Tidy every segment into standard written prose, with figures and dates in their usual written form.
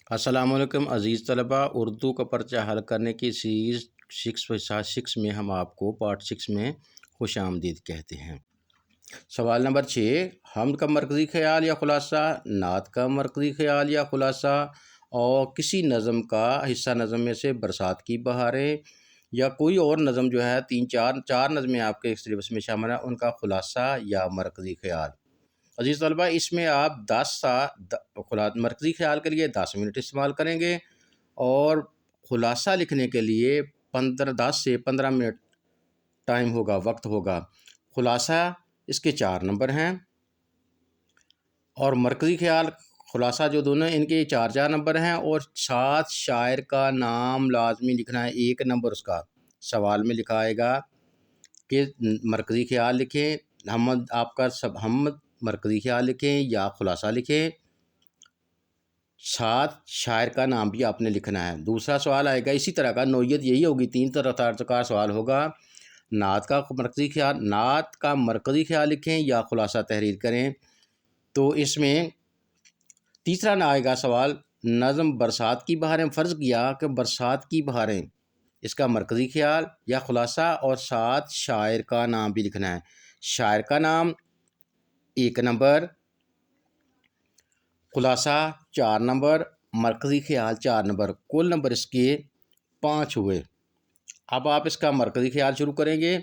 अस्सलाम वालेकुम अज़ीज़ तलबा, उर्दू का पर्चा हल करने की सीरीज़ 6 में हम आपको पार्ट 6 में खुशामदीद कहते हैं। सवाल नंबर 6, हमद का मरकज़ी ख़याल या ख़ुलासा, नात का मरकज़ी ख़याल या ख़ुलासा और किसी नज़म का हिस्सा नज़म में से बरसात की बहारें या कोई और नज़म जो है चार नज़में आपके सिलेबस में शामिल है, उनका ख़ुलासा या मरकज़ी ख़याल। अजीज़ तलबा, इसमें आप मरकज़ी ख़याल के लिए 10 मिनट इस्तेमाल करेंगे और ख़ुलासा लिखने के लिए 10 से 15 मिनट टाइम होगा, वक्त होगा। ख़ुलासा इसके 4 नंबर हैं और मरकज़ी ख़याल ख़ुलासा जो दोनों इनके 4 नंबर हैं और साथ शायर का नाम लाजमी लिखना है। 1 नंबर उसका सवाल में लिखा आएगा कि मरकज़ी ख़याल लिखें, हमद मरकज़ी ख़याल लिखें या ख़ुलासा लिखें, साथ शायर का नाम भी आपने लिखना है। दूसरा सवाल आएगा इसी तरह का, नौइयत यही होगी, 3 तरह का सवाल होगा। नात का मरकज़ी ख़याल लिखें या ख़ुलासा तहरीर करें। तो इसमें तीसरा ना आएगा सवाल, नज़म बरसात की बहारें, फ़र्ज़ किया कि बरसात की बहारें, इसका मरकज़ी ख़याल या ख़ुलासा और साथ शायर का नाम भी लिखना है। शायर का नाम 1 नंबर, ख़ुलासा 4 नंबर, मरकज़ी ख़याल 4 नंबर, कुल नंबर इसके 5 हुए। अब आप इसका मरकज़ी ख़याल शुरू करेंगे।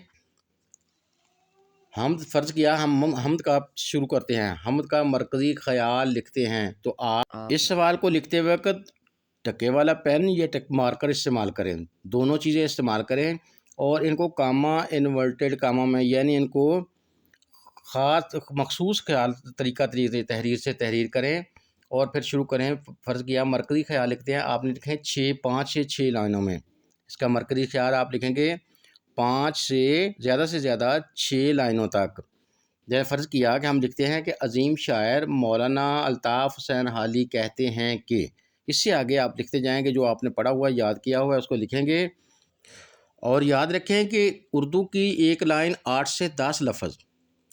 हमद फ़र्ज़ किया, हम हमद का शुरू करते हैं। हमद का मरकज़ी ख़याल लिखते हैं। तो आप इस सवाल को लिखते वक्त टके वाला पेन या मार्कर इस्तेमाल करें, दोनों चीज़ें इस्तेमाल करें और इनको कामा इन्वर्टेड कामा में, यानी इनको ख़ास मखसूस ख़याल तरीके तहरीर से तहरीर करें और फिर शुरू करें। फ़र्ज़ किया मरकज़ी ख़याल लिखते हैं, आपने लिखें 5 से 6 लाइनों में। इसका मरकज़ी ख़याल आप लिखेंगे 5 से ज़्यादा 6 लाइनों तक। जैसे फ़र्ज़ किया कि हम लिखते हैं कि अज़ीम शायर मौलाना अल्ताफ़ हुसैन हाली कहते हैं कि, इससे आगे आप लिखते जाएंगे, जो आपने पढ़ा हुआ याद किया हुआ है उसको लिखेंगे। और याद रखें कि उर्दू की एक लाइन 8 से 10 लफ्ज़,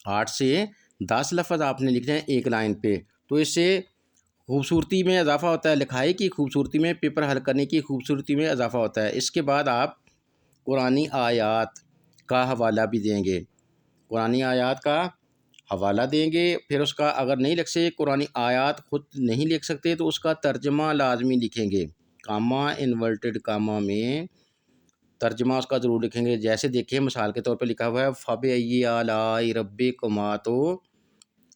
8 से 10 लफ्ज़ आपने लिखने हैं एक लाइन पे। तो इससे खूबसूरती में इजाफ़ा होता है, लिखाई की खूबसूरती में, पेपर हल करने की खूबसूरती में इजाफ़ा होता है। इसके बाद आप कुरानी आयात का हवाला भी देंगे, कुरानी आयात का हवाला देंगे। फिर उसका अगर नहीं लिख सकते, कुरानी आयात खुद नहीं लिख सकते, तो उसका तर्जमा लाजमी लिखेंगे, कामा इन्वर्टेड कामा में तर्जमा उसका ज़रूर लिखेंगे। जैसे देखिए मिसाल के तौर पे लिखा हुआ है, फ़बिअय्यि आलाइ रब्बिकुमा तो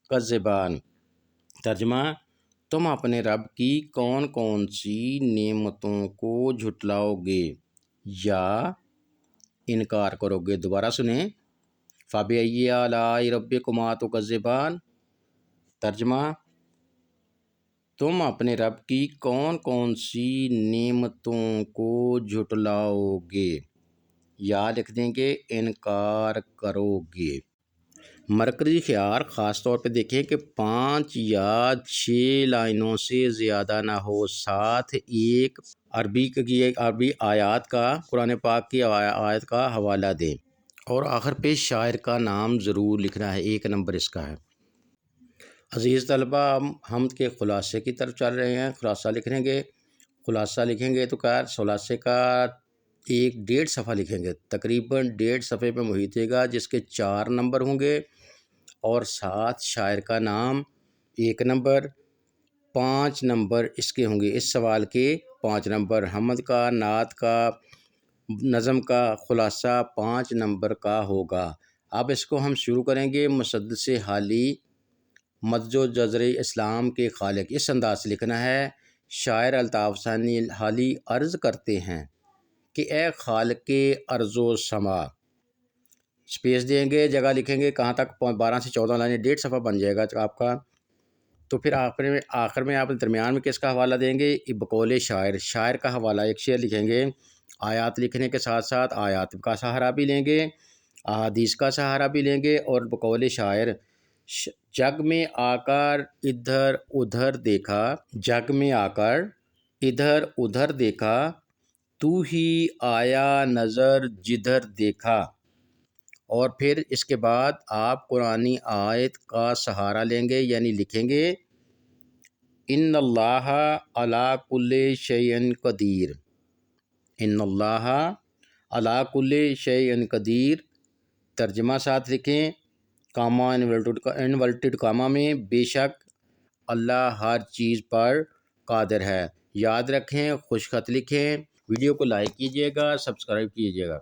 कज़्ज़िबान। तर्जमा, तुम अपने रब की कौन कौन सी नेमतों को झुटलाओगे या इनकार करोगे। दोबारा सुने, फ़बिअय्यि आलाइ रब्बिकुमा तुकज़्ज़िबान। तर्जमा, तुम अपने रब की कौन कौन सी नेमतों को झुटलाओगे या लिख देंगे इनकार करोगे। मरकज़ी ख़याल ख़ास तौर पे देखें कि 5 या 6 लाइनों से ज़्यादा ना हो, साथ एक अरबी आयत का, कुरान पाक की आयत का हवाला दें और आखिर पे शायर का नाम ज़रूर लिखना है। 1 नंबर इसका है। अज़ीज़ तलबा, हम के ख़ुलासे की तरफ चल रहे हैं। ख़ुलासा लिखेंगे, ख़ुलासा लिखेंगे तो क्या ख़ुलासे का 1.5 सफ़ा लिखेंगे, तकरीबन 1.5 सफ़े पे मुहीतेगा, जिसके 4 नंबर होंगे और साथ शायर का नाम 1 नंबर, 5 नंबर इसके होंगे। इस सवाल के 5 नंबर, हमद का, नात का, नज़म का ख़ुलासा 5 नंबर का होगा। अब इसको हम शुरू करेंगे। मुसद्दिस हाली मद्दो जज़र इस्लाम के खालिक, इस अंदाज से लिखना है। शायर अल्ताफ़ हुसैन हाली अर्ज़ करते हैं कि ए खालिक अर्ज़ो समा, स्पेस देंगे, जगह लिखेंगे कहाँ तक, 12 से 14 लाइनें, 1.5 सफ़ा बन जाएगा आपका। तो फिर आखिर में आप दरमियान में किसका हवाला देंगे, बकौल शायर, शायर का हवाला, एक शेर लिखेंगे। आयात लिखने के साथ साथ आयात का सहारा भी लेंगे, अहादीस का सहारा भी लेंगे और बकौल शायर, जग में आकर इधर उधर देखा, जग में आकर इधर उधर देखा, तू ही आया नज़र जिधर देखा। और फिर इसके बाद आप कुरानी आयत का सहारा लेंगे, यानी लिखेंगे ان اللہ علی کل شیء قدیر، ان اللہ علی کل شیء قدیر، ترجمہ ساتھ لکھیں، کامہ انورٹڈ کامہ میں، بے شک اللہ ہر چیز پر قادر ہے۔ یاد رکھیں، خوش خط لکھیں، ویڈیو کو لائک کیجیے گا، سبسکرائب کیجیے گا۔